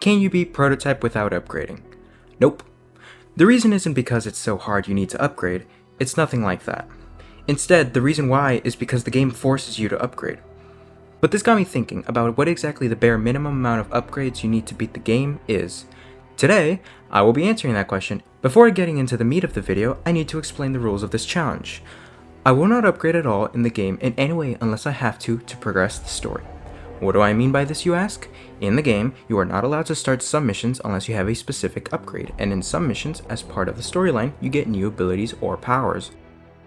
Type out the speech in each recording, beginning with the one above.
Can you beat Prototype without upgrading? Nope. The reason isn't because it's so hard you need to upgrade, it's nothing like that. Instead, the reason why is because the game forces you to upgrade. But this got me thinking about what exactly the bare minimum amount of upgrades you need to beat the game is. Today, I will be answering that question. Before getting into the meat of the video, I need to explain the rules of this challenge. I will not upgrade at all in the game in any way unless I have to progress the story. What do I mean by this, you ask? In the game, you are not allowed to start some missions unless you have a specific upgrade, and in some missions, as part of the storyline, you get new abilities or powers.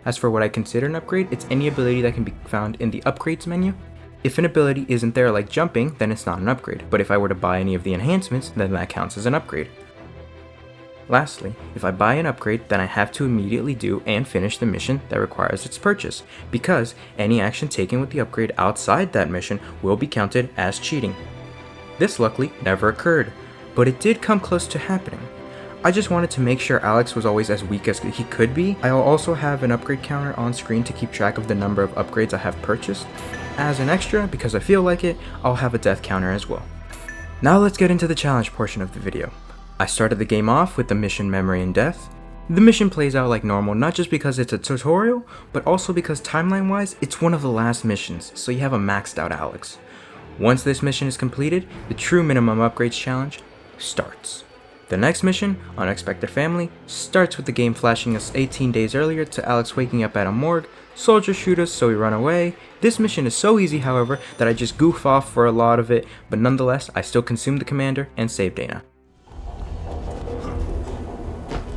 As for what I consider an upgrade, it's any ability that can be found in the upgrades menu. If an ability isn't there like jumping, then it's not an upgrade, but if I were to buy any of the enhancements, then that counts as an upgrade. Lastly, if I buy an upgrade, then I have to immediately do and finish the mission that requires its purchase, because any action taken with the upgrade outside that mission will be counted as cheating. This luckily never occurred, but it did come close to happening. I just wanted to make sure Alex was always as weak as he could be. I'll also have an upgrade counter on screen to keep track of the number of upgrades I have purchased. As an extra, because I feel like it, I'll have a death counter as well. Now let's get into the challenge portion of the video. I started the game off with the mission Memory and Death. The mission plays out like normal, not just because it's a tutorial, but also because timeline wise, it's one of the last missions, so you have a maxed out Alex. Once this mission is completed, the true minimum upgrades challenge starts. The next mission, Unexpected Family, starts with the game flashing us 18 days earlier to Alex waking up at a morgue. Soldiers shoot us, so we run away. This mission is so easy, however, that I just goof off for a lot of it, but nonetheless, I still consume the commander and save Dana.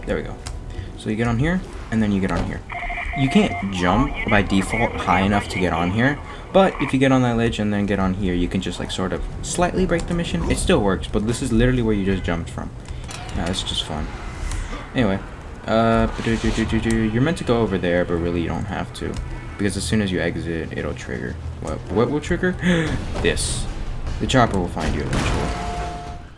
There we go. So you get on here, and then you get on here. You can't jump by default high enough to get on here, but if you get on that ledge and then get on here, you can just like sort of slightly break the mission. It still works, but this is literally where you just jumped from. Yeah, it's just fun. Anyway, you're meant to go over there, but really you don't have to, because as soon as you exit, it'll trigger. What will trigger? This. The chopper will find you eventually.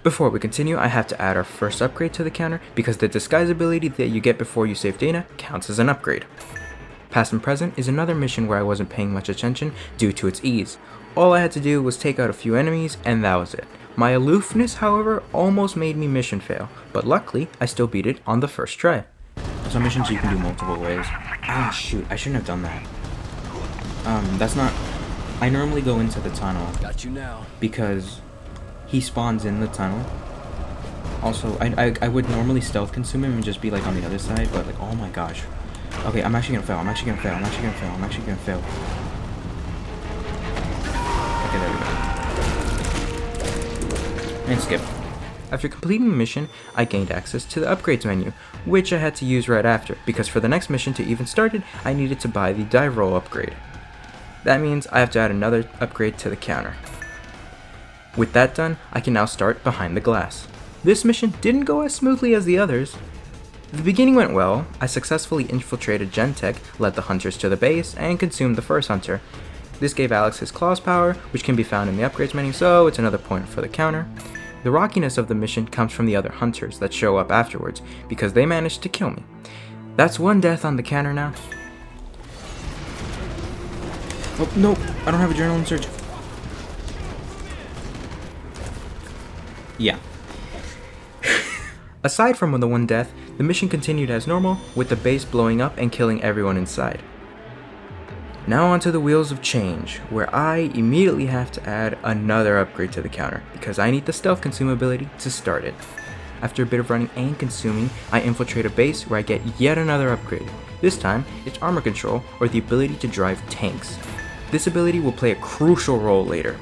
Before we continue, I have to add our first upgrade to the counter, because the disguise ability that you get before you save Dana counts as an upgrade. Past and Present is another mission where I wasn't paying much attention due to its ease. All I had to do was take out a few enemies, and that was it. My aloofness, however, almost made me mission fail, but luckily, I still beat it on the first try. Some missions you can do multiple ways. Ah, shoot, I shouldn't have done that. That's not... I normally go into the tunnel. Got you now. Because he spawns in the tunnel. Also, I would normally stealth consume him and just be like on the other side, but like, oh my gosh. Okay, I'm actually gonna fail. I'm actually gonna fail. Okay, there we go. And skip. After completing the mission, I gained access to the upgrades menu, which I had to use right after, because for the next mission to even started, I needed to buy the dive roll upgrade. That means I have to add another upgrade to the counter. With that done, I can now start Behind the Glass. This mission didn't go as smoothly as the others. The beginning went well. I successfully infiltrated Gentech, led the hunters to the base, and consumed the first hunter. This gave Alex his claws power, which can be found in the upgrades menu, so it's another point for the counter. The rockiness of the mission comes from the other hunters that show up afterwards, because they managed to kill me. That's one death on the counter now. Oh, no, I don't have adrenaline surge. Yeah. Aside from the one death, the mission continued as normal, with the base blowing up and killing everyone inside. Now onto the Wheels of Change, where I immediately have to add another upgrade to the counter, because I need the stealth consume ability to start it. After a bit of running and consuming, I infiltrate a base where I get yet another upgrade. This time, it's armor control, or the ability to drive tanks. This ability will play a crucial role later.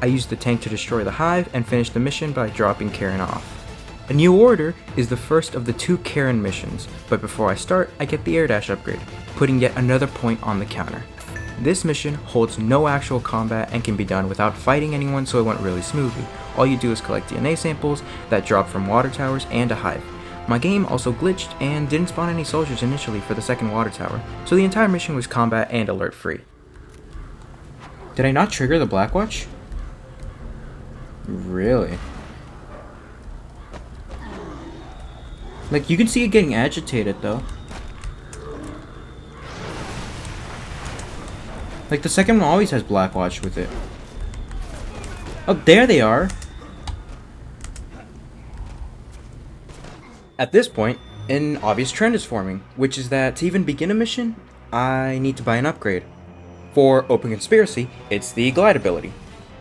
I use the tank to destroy the hive and finish the mission by dropping Karen off. A New Order is the first of the 2 Karen missions, but before I start, I get the air dash upgrade, putting yet another point on the counter. This mission holds no actual combat and can be done without fighting anyone, so it went really smoothly. All you do is collect DNA samples that drop from water towers and a hive. My game also glitched and didn't spawn any soldiers initially for the second water tower, so the entire mission was combat and alert free. Did I not trigger the Blackwatch? Really? Like, you can see it getting agitated, though. Like, the second one always has Blackwatch with it. Oh, there they are! At this point, an obvious trend is forming, which is that to even begin a mission, I need to buy an upgrade. For Open Conspiracy, it's the glide ability.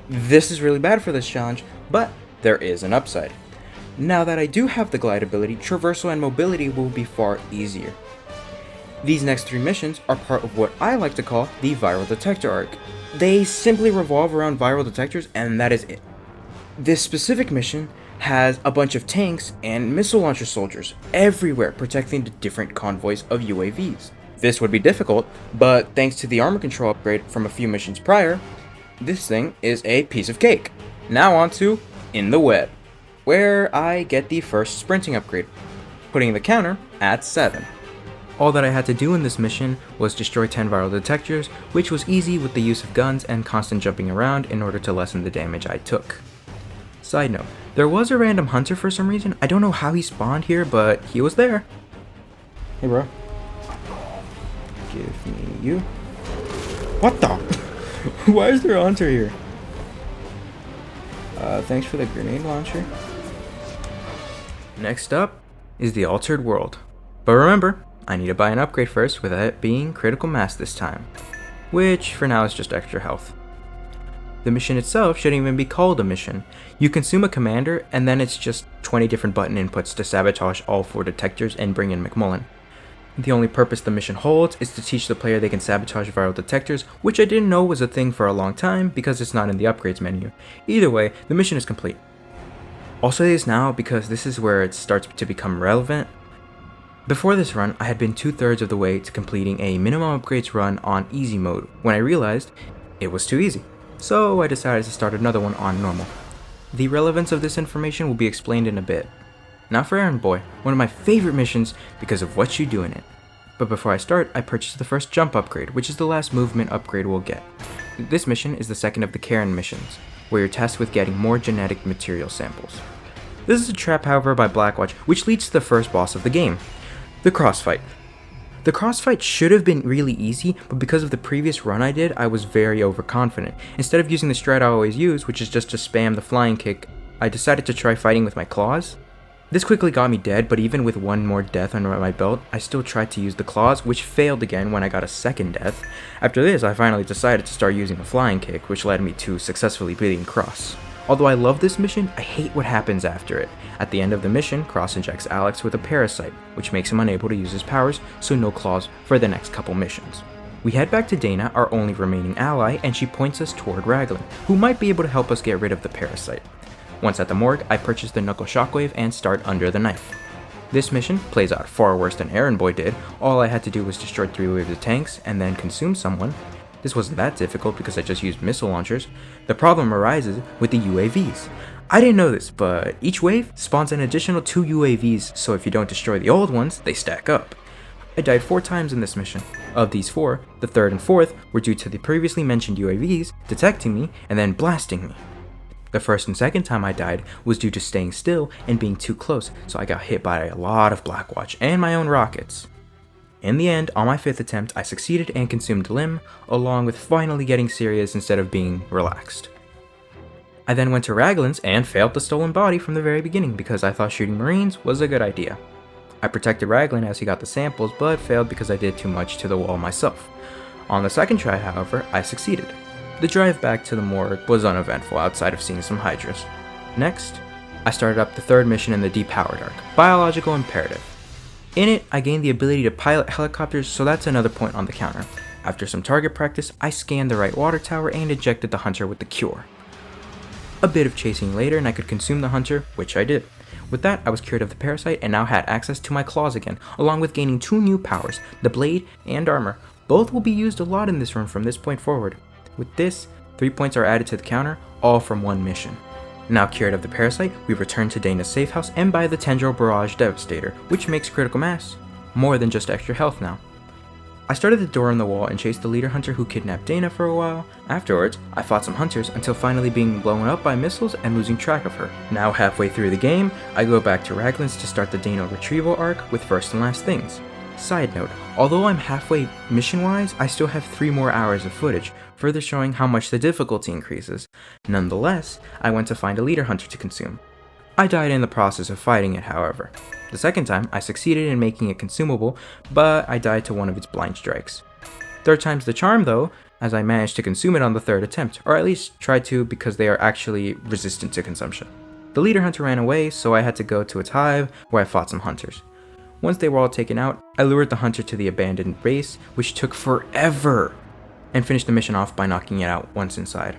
This is really bad for this challenge, but there is an upside. Now that I do have the glide ability, traversal and mobility will be far easier. These next 3 missions are part of what I like to call the viral detector arc. They simply revolve around viral detectors, and that is it. This specific mission has a bunch of tanks and missile launcher soldiers everywhere protecting the different convoys of UAVs. This would be difficult, but thanks to the armor control upgrade from a few missions prior, this thing is a piece of cake. Now on to In the Web, where I get the first sprinting upgrade, putting the counter at 7. All that I had to do in this mission was destroy 10 viral detectors, which was easy with the use of guns and constant jumping around in order to lessen the damage I took. Side note, there was a random hunter for some reason. I don't know how he spawned here, but he was there. Hey bro. Give me you. What the? Why is there a hunter here? Thanks for the grenade launcher. Next up is the Altered World. But remember, I need to buy an upgrade first without it being critical mass this time. Which, for now, is just extra health. The mission itself shouldn't even be called a mission. You consume a commander, and then it's just 20 different button inputs to sabotage all 4 detectors and bring in McMullen. The only purpose the mission holds is to teach the player they can sabotage viral detectors, which I didn't know was a thing for a long time because it's not in the upgrades menu. Either way, the mission is complete. I'll say this now because this is where it starts to become relevant. Before this run, I had been 2/3 of the way to completing a minimum upgrades run on easy mode when I realized it was too easy. So I decided to start another one on normal. The relevance of this information will be explained in a bit. Now for Errand Boy, one of my favorite missions because of what you do in it. But before I start, I purchased the first jump upgrade, which is the last movement upgrade we'll get. This mission is the second of the Karen missions, where you're tasked with getting more genetic material samples. This is a trap, however, by Blackwatch, which leads to the first boss of the game, the Crossfight. The Crossfight should have been really easy, but because of the previous run I did, I was very overconfident. Instead of using the strat I always use, which is just to spam the flying kick, I decided to try fighting with my claws. This quickly got me dead, but even with one more death under my belt, I still tried to use the claws, which failed again when I got a second death. After this, I finally decided to start using the flying kick, which led me to successfully beating Cross. Although I love this mission, I hate what happens after it. At the end of the mission, Cross injects Alex with a parasite, which makes him unable to use his powers, so no claws for the next couple missions. We head back to Dana, our only remaining ally, and she points us toward Raglan, who might be able to help us get rid of the parasite. Once at the morgue, I purchase the Knuckle Shockwave and start Under the Knife. This mission plays out far worse than Errand Boy did. All I had to do was destroy 3 waves of tanks and then consume someone. This wasn't that difficult because I just used missile launchers. The problem arises with the UAVs. I didn't know this, but each wave spawns an additional 2 UAVs, so if you don't destroy the old ones, they stack up. I died 4 times in this mission. Of these 4, the 3rd and 4th were due to the previously mentioned UAVs detecting me and then blasting me. The 1st and 2nd time I died was due to staying still and being too close, so I got hit by a lot of Blackwatch and my own rockets. In the end, on my 5th attempt, I succeeded and consumed Limb, along with finally getting serious instead of being relaxed. I then went to Raglan's and failed the stolen body from the very beginning because I thought shooting Marines was a good idea. I protected Raglan as he got the samples, but failed because I did too much to the wall myself. On the 2nd try, however, I succeeded. The drive back to the morgue was uneventful outside of seeing some Hydras. Next, I started up the 3rd mission in the Depowered Arc, Biological Imperative. In it, I gained the ability to pilot helicopters, so that's another point on the counter. After some target practice, I scanned the right water tower and ejected the hunter with the cure. A bit of chasing later and I could consume the hunter, which I did. With that, I was cured of the parasite and now had access to my claws again, along with gaining 2 new powers, the blade and armor. Both will be used a lot in this run from this point forward. With this, 3 points are added to the counter, all from one mission. Now cured of the parasite, we return to Dana's safe house and buy the Tendril Barrage Devastator, which makes critical mass more than just extra health now. I started the door in the wall and chased the leader hunter who kidnapped Dana for a while. Afterwards, I fought some hunters until finally being blown up by missiles and losing track of her. Now halfway through the game, I go back to Raglan's to start the Dana retrieval arc with First and Last Things. Side note, although I'm halfway mission-wise, I still have 3 more hours of footage, further showing how much the difficulty increases. Nonetheless, I went to find a leader hunter to consume. I died in the process of fighting it, however. The second time, I succeeded in making it consumable, but I died to one of its blind strikes. Third time's the charm though, as I managed to consume it on the third attempt, or at least tried to because they are actually resistant to consumption. The leader hunter ran away, so I had to go to its hive where I fought some hunters. Once they were all taken out, I lured the hunter to the abandoned base, which took forever, and finished the mission off by knocking it out once inside.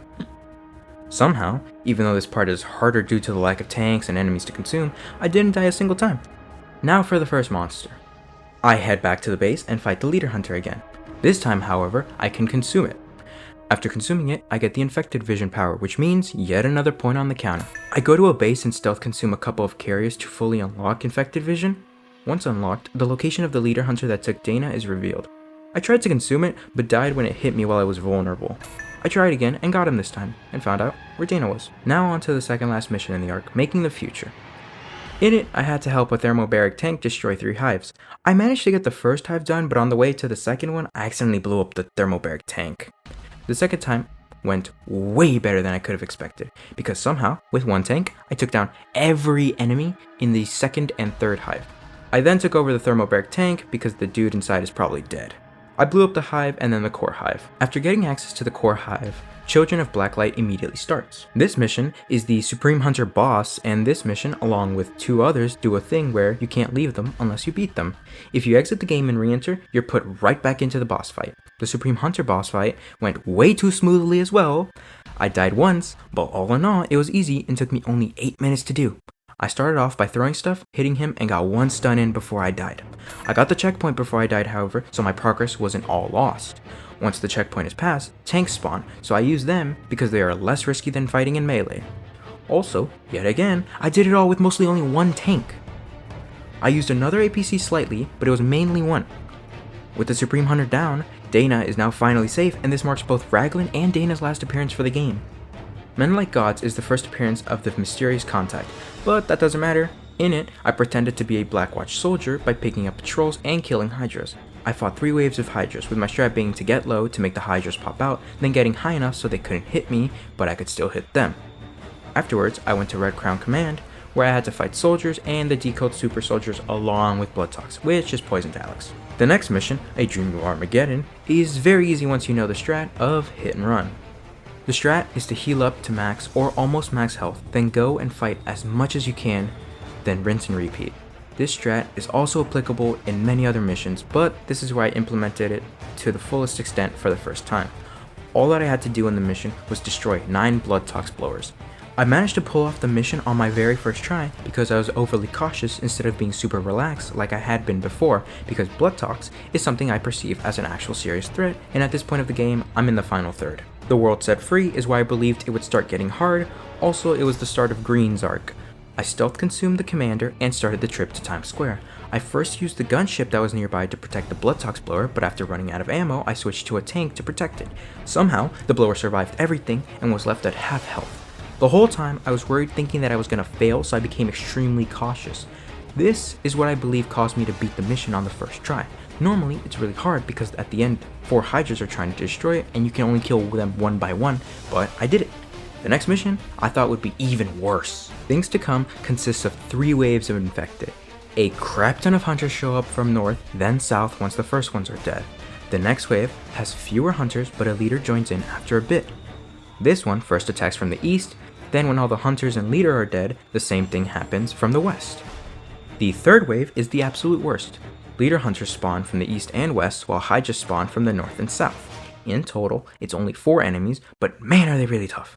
Somehow, even though this part is harder due to the lack of tanks and enemies to consume, I didn't die a single time. Now for the first monster. I head back to the base and fight the leader hunter again. This time, however, I can consume it. After consuming it, I get the infected vision power, which means yet another point on the counter. I go to a base and stealth consume a couple of carriers to fully unlock infected vision. Once unlocked, the location of the leader hunter that took Dana is revealed. I tried to consume it, but died when it hit me while I was vulnerable. I tried again and got him this time, and found out where Dana was. Now on to the second last mission in the arc, Making the Future. In it, I had to help a thermobaric tank destroy 3 hives. I managed to get the first hive done, but on the way to the second one, I accidentally blew up the thermobaric tank. The second time went way better than I could have expected, because somehow, with one tank, I took down every enemy in the second and third hive. I then took over the thermobaric tank because the dude inside is probably dead. I blew up the hive and then the core hive. After getting access to the core hive, Children of Blacklight immediately starts. This mission is the Supreme Hunter boss, and this mission, along with 2 others, do a thing where you can't leave them unless you beat them. If you exit the game and re-enter, you're put right back into the boss fight. The Supreme Hunter boss fight went way too smoothly as well. I died once, but all in all, it was easy and took me only 8 minutes to do. I started off by throwing stuff, hitting him, and got 1 stun in before I died. I got the checkpoint before I died, however, so my progress wasn't all lost. Once the checkpoint is passed, tanks spawn, so I use them because they are less risky than fighting in melee. Also, yet again, I did it all with mostly only 1 tank. I used another APC slightly, but it was mainly 1. With the Supreme Hunter down, Dana is now finally safe, and this marks both Raglan and Dana's last appearance for the game. Men Like Gods is the first appearance of the mysterious contact, but that doesn't matter. In it, I pretended to be a Blackwatch soldier by picking up patrols and killing Hydras. I fought 3 waves of Hydras, with my strat being to get low to make the Hydras pop out, then getting high enough so they couldn't hit me, but I could still hit them. Afterwards, I went to Red Crown Command, where I had to fight soldiers and the Decode Super Soldiers along with Blood Tox, which is poisoned Alex. The next mission, A Dream of Armageddon, is very easy once you know the strat of hit and run. The strat is to heal up to max or almost max health, then go and fight as much as you can, then rinse and repeat. This strat is also applicable in many other missions, but this is where I implemented it to the fullest extent for the first time. All that I had to do in the mission was destroy 9 Blood Tox blowers. I managed to pull off the mission on my very first try because I was overly cautious instead of being super relaxed like I had been before, because Blood Tox is something I perceive as an actual serious threat, and at this point of the game, I'm in the final third. The world set free is why I believed it would start getting hard. Also, it was the start of Green's arc. I stealth consumed the commander and started the trip to Times Square. I first used the gunship that was nearby to protect the Blood Tox blower, but after running out of ammo, I switched to a tank to protect it. Somehow, the blower survived everything and was left at half health. The whole time, I was worried thinking that I was going to fail, so I became extremely cautious. This is what I believe caused me to beat the mission on the first try. Normally, it's really hard because at the end, 4 Hydras are trying to destroy it and you can only kill them 1 by 1, but I did it. The next mission, I thought would be even worse. Things to Come consists of 3 waves of infected. A crap ton of hunters show up from north, then south once the first ones are dead. The next wave has fewer hunters, but a leader joins in after a bit. This one first attacks from the east, then when all the hunters and leader are dead, the same thing happens from the west. The third wave is the absolute worst. Leader hunters spawn from the east and west, while Hydras spawn from the north and south. In total, it's only 4 enemies, but man are they really tough.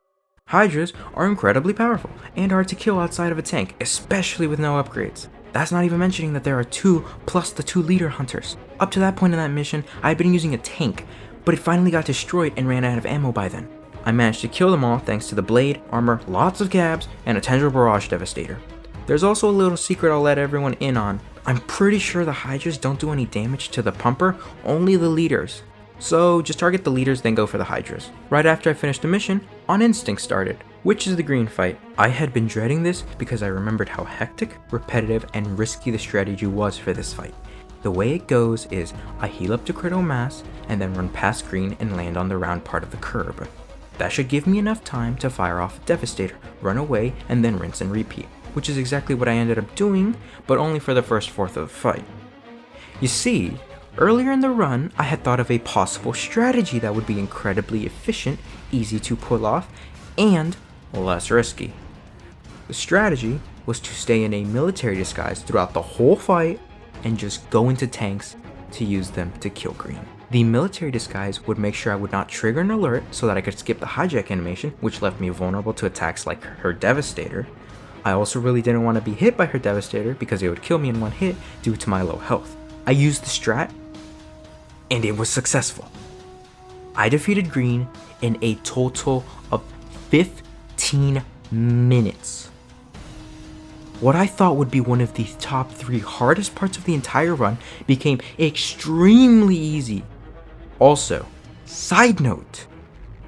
Hydras are incredibly powerful, and hard to kill outside of a tank, especially with no upgrades. That's not even mentioning that there are 2 plus the 2 leader hunters. Up to that point in that mission, I had been using a tank, but it finally got destroyed and ran out of ammo by then. I managed to kill them all thanks to the blade, armor, lots of gabs, and a Tendril Barrage Devastator. There's also a little secret I'll let everyone in on. I'm pretty sure the Hydras don't do any damage to the pumper, only the leaders. So just target the leaders, then go for the Hydras. Right after I finished the mission, On Instinct started, which is the green fight. I had been dreading this because I remembered how hectic, repetitive, and risky the strategy was for this fight. The way it goes is I heal up to critical mass, and then run past green and land on the round part of the curb. That should give me enough time to fire off a Devastator, run away, and then rinse and repeat. which is exactly what I ended up doing, but only for the first fourth of the fight. You see, earlier in the run, I had thought of a possible strategy that would be incredibly efficient, easy to pull off, and less risky. The strategy was to stay in a military disguise throughout the whole fight and just go into tanks to use them to kill green. The military disguise would make sure I would not trigger an alert so that I could skip the hijack animation, which left me vulnerable to attacks like her Devastator. I also really didn't want to be hit by her Devastator because it would kill me in one hit due to my low health. I used the strat, and it was successful. I defeated green in a total of 15 minutes. What I thought would be one of the top 3 hardest parts of the entire run became extremely easy. Also, side note,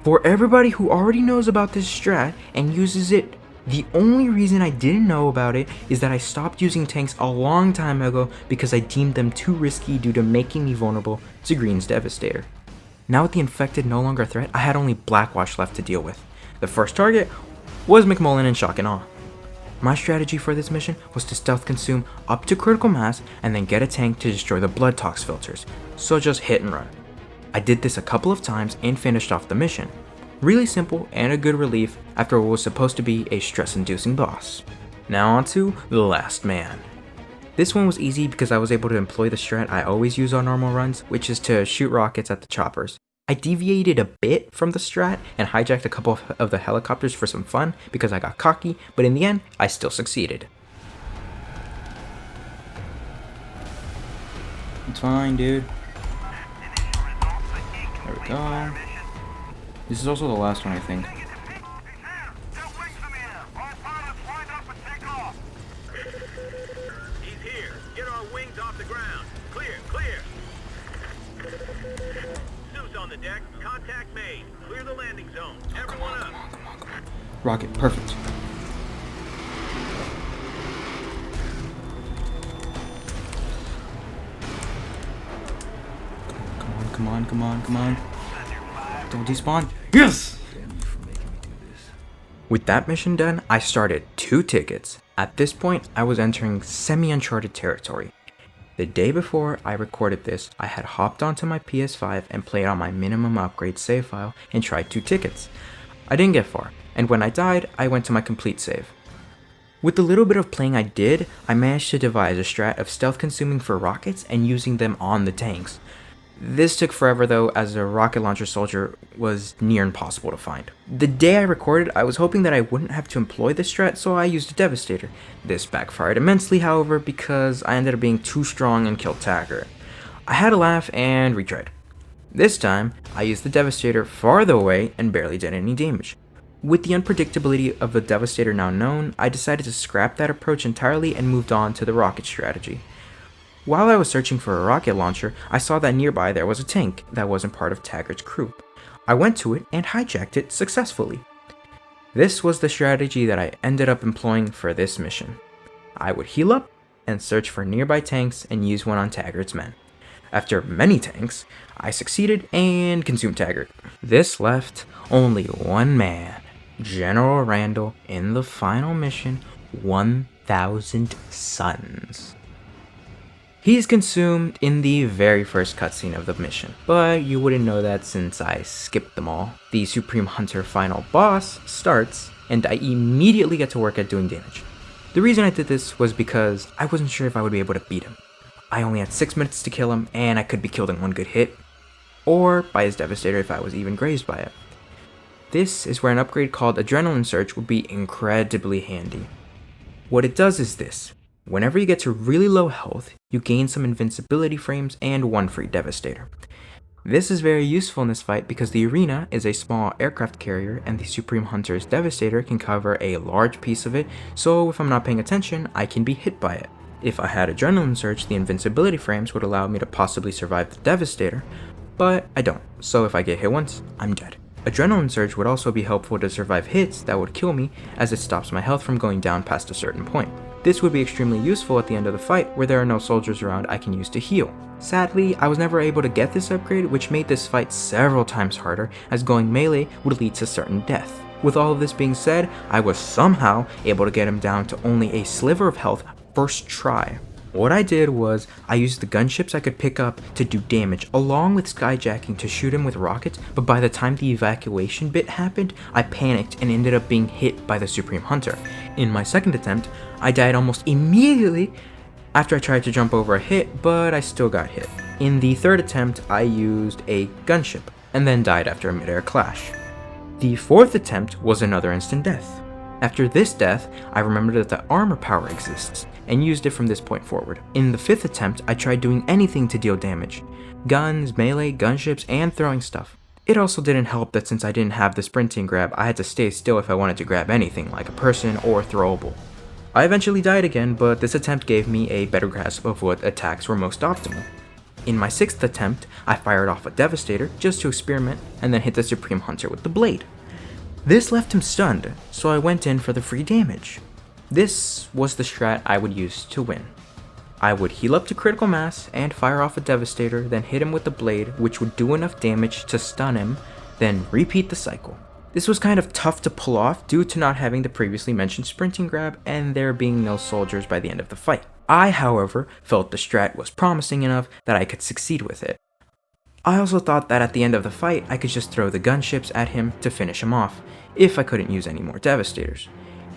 for everybody who already knows about this strat and uses it, the only reason I didn't know about it is that I stopped using tanks a long time ago because I deemed them too risky due to making me vulnerable to green's Devastator. Now with the infected no longer a threat, I had only Blackwash left to deal with. The first target was McMullen and Shock and Awe. My strategy for this mission was to stealth consume up to critical mass and then get a tank to destroy the blood tox filters, so just hit and run. I did this a couple of times and finished off the mission. Really simple and a good relief after what was supposed to be a stress-inducing boss. Now on to the last man. This one was easy because I was able to employ the strat I always use on normal runs, which is to shoot rockets at the choppers. I deviated a bit from the strat and hijacked a couple of the helicopters for some fun because I got cocky, but in the end, I still succeeded. It's fine, dude. There we go. This is also the last one, I think. He's here. Get our wings off the ground. Clear, clear. Zeus on the deck. Contact made. Clear the landing zone. Everyone up. Come on. Rocket, perfect. Come on. Don't despawn. Yes! With that mission done, I started 2 tickets. At this point, I was entering semi-uncharted territory. The day before I recorded this, I had hopped onto my PS5 and played on my minimum upgrade save file and tried 2 tickets. I didn't get far, and when I died, I went to my complete save. With the little bit of playing I did, I managed to devise a strat of stealth consuming for rockets and using them on the tanks. This took forever though, as a rocket launcher soldier was near impossible to find. The day I recorded, I was hoping that I wouldn't have to employ this strat, so I used a Devastator. This backfired immensely, however, because I ended up being too strong and killed Taggart. I had a laugh and retried. This time, I used the Devastator farther away and barely did any damage. With the unpredictability of the Devastator now known, I decided to scrap that approach entirely and moved on to the rocket strategy. While I was searching for a rocket launcher, I saw that nearby there was a tank that wasn't part of Taggart's crew. I went to it and hijacked it successfully. This was the strategy that I ended up employing for this mission. I would heal up and search for nearby tanks and use one on Taggart's men. After many tanks, I succeeded and consumed Taggart. This left only one man, General Randall, in the final mission, 1000 Suns. He's consumed in the very first cutscene of the mission, but you wouldn't know that since I skipped them all. The Supreme Hunter final boss starts, and I immediately get to work at doing damage. The reason I did this was because I wasn't sure if I would be able to beat him. I only had 6 minutes to kill him, and I could be killed in one good hit, or by his Devastator if I was even grazed by it. This is where an upgrade called Adrenaline Surge would be incredibly handy. What it does is this. Whenever you get to really low health, you gain some invincibility frames and 1 free Devastator. This is very useful in this fight because the arena is a small aircraft carrier and the Supreme Hunter's Devastator can cover a large piece of it, so if I'm not paying attention, I can be hit by it. If I had Adrenaline Surge, the invincibility frames would allow me to possibly survive the Devastator, but I don't, so if I get hit once, I'm dead. Adrenaline Surge would also be helpful to survive hits that would kill me, as it stops my health from going down past a certain point. This would be extremely useful at the end of the fight where there are no soldiers around I can use to heal. Sadly, I was never able to get this upgrade, which made this fight several times harder, as going melee would lead to certain death. With all of this being said, I was somehow able to get him down to only a sliver of health first try. What I did was, I used the gunships I could pick up to do damage, along with skyjacking to shoot him with rockets, but by the time the evacuation bit happened, I panicked and ended up being hit by the Supreme Hunter. In my second attempt, I died almost immediately after I tried to jump over a hit, but I still got hit. In the third attempt, I used a gunship, and then died after a midair clash. The fourth attempt was another instant death. After this death, I remembered that the armor power exists, and used it from this point forward. In the fifth attempt, I tried doing anything to deal damage. Guns, melee, gunships, and throwing stuff. It also didn't help that since I didn't have the sprinting grab, I had to stay still if I wanted to grab anything, like a person or throwable. I eventually died again, but this attempt gave me a better grasp of what attacks were most optimal. In my sixth attempt, I fired off a Devastator just to experiment, and then hit the Supreme Hunter with the blade. This left him stunned, so I went in for the free damage. This was the strat I would use to win. I would heal up to critical mass and fire off a Devastator, then hit him with the blade, which would do enough damage to stun him, then repeat the cycle. This was kind of tough to pull off due to not having the previously mentioned sprinting grab and there being no soldiers by the end of the fight. I, however, felt the strat was promising enough that I could succeed with it. I also thought that at the end of the fight, I could just throw the gunships at him to finish him off, if I couldn't use any more Devastators.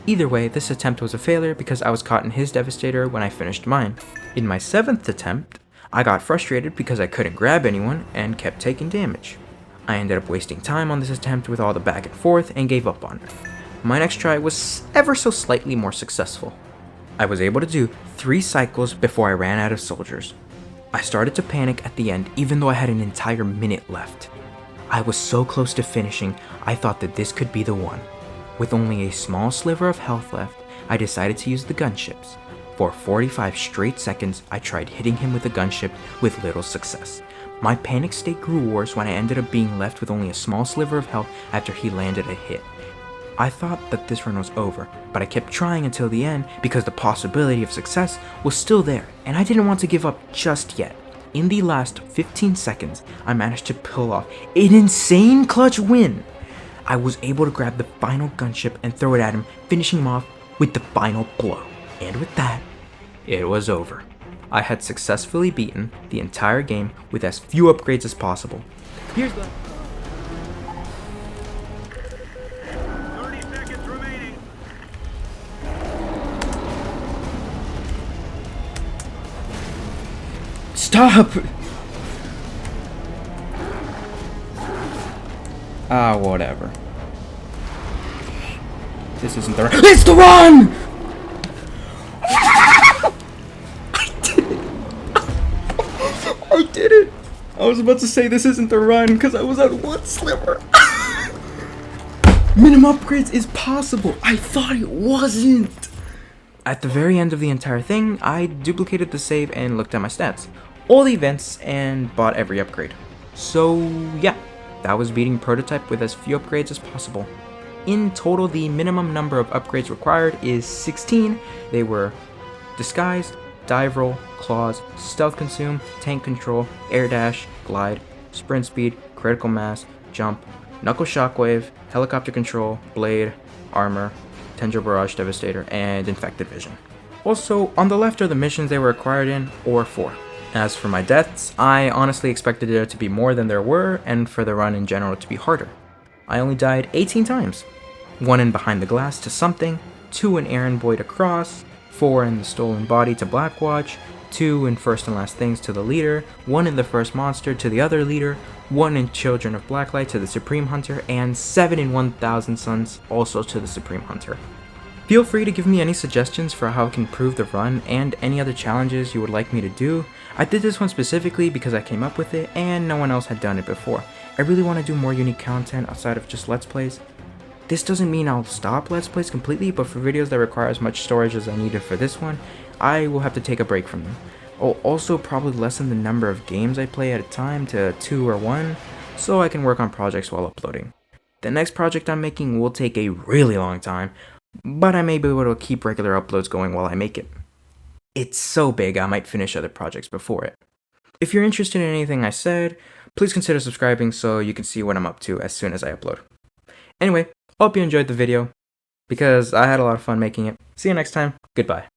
Either way, this attempt was a failure because I was caught in his Devastator when I finished mine. In my seventh attempt, I got frustrated because I couldn't grab anyone and kept taking damage. I ended up wasting time on this attempt with all the back and forth and gave up on it. My next try was ever so slightly more successful. I was able to do 3 cycles before I ran out of soldiers. I started to panic at the end even though I had an entire minute left. I was so close to finishing, I thought that this could be the one. With only a small sliver of health left, I decided to use the gunships. For 45 straight seconds, I tried hitting him with a gunship with little success. My panic state grew worse when I ended up being left with only a small sliver of health after he landed a hit. I thought that this run was over, but I kept trying until the end because the possibility of success was still there, and I didn't want to give up just yet. In the last 15 seconds, I managed to pull off an insane clutch win. I was able to grab the final gunship and throw it at him, finishing him off with the final blow. And with that, it was over. I had successfully beaten the entire game with as few upgrades as possible. Here's the 30 seconds remaining. Stop! Whatever. This isn't the run. It's the run! I did it! I was about to say this isn't the run because I was at 1 sliver. Minimum upgrades is possible. I thought it wasn't. At the very end of the entire thing, I duplicated the save and looked at my stats, all the events, and bought every upgrade. So yeah, that was beating Prototype with as few upgrades as possible. In total, the minimum number of upgrades required is 16. They were Disguise, Dive Roll, Claws, Stealth Consume, Tank Control, Air Dash, Glide, Sprint Speed, Critical Mass, Jump, Knuckle Shockwave, Helicopter Control, Blade, Armor, Tendril Barrage Devastator, and Infected Vision. Also, on the left are the missions they were required in, or for. As for my deaths, I honestly expected there to be more than there were, and for the run in general to be harder. I only died 18 times. 1 in Behind the Glass to Something, 2 in Errand Boy to Cross, 4 in The Stolen Body to Blackwatch, 2 in First and Last Things to the Leader, 1 in The First Monster to the other Leader, 1 in Children of Blacklight to the Supreme Hunter, and 7 in 1000 Suns also to the Supreme Hunter. Feel free to give me any suggestions for how I can improve the run and any other challenges you would like me to do. I did this one specifically because I came up with it and no one else had done it before. I really want to do more unique content outside of just Let's Plays. This doesn't mean I'll stop Let's Plays completely, but for videos that require as much storage as I needed for this one, I will have to take a break from them. I'll also probably lessen the number of games I play at a time to 2 or 1, so I can work on projects while uploading. The next project I'm making will take a really long time, but I may be able to keep regular uploads going while I make it. It's so big I might finish other projects before it. If you're interested in anything I said, please consider subscribing so you can see what I'm up to as soon as I upload. Anyway, Hope you enjoyed the video, because I had a lot of fun making it. See you next time. Goodbye.